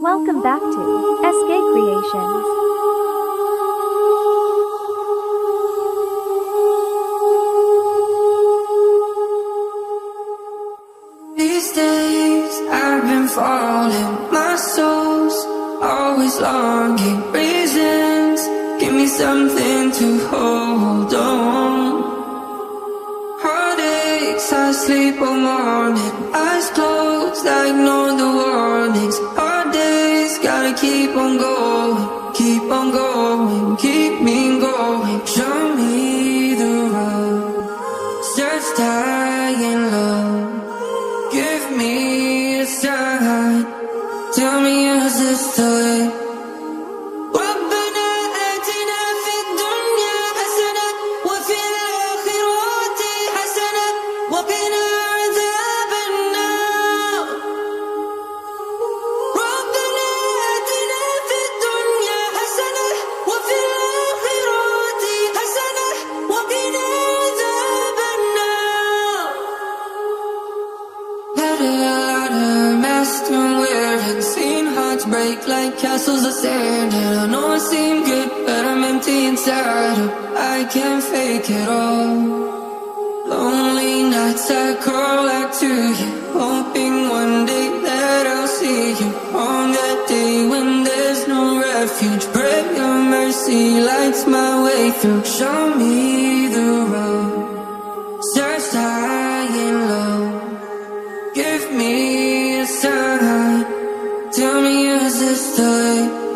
Welcome back to SK Creations. These days I've been falling, my soul's always longing. Reasons, give me something to hold on. Heartaches, I sleep all morning, eyes closed, I ignore the warnings. Hard days, gotta keep on going, keep on going, keep me going. Show me the road, search high and low. Give me a sign, tell me is this the way? ربنا آتنا في الدنيا حسنة وفي الآخرة حسنة وقنا عذاب النار. ربنا آتنا في الدنيا حسنة وفي الآخرة حسنة وقنا عذاب النار. Had a lot of masks to wear and seen hearts break like castles of sand. And I know I seem good, but I'm empty inside. I can't fake it all. Lonely nights I crawl out to you, hoping one day that I'll see you. On that day when there's no refuge, pray your mercy lights my way through. Show me the road, search high and low. Give me a sign, tell me is this the way?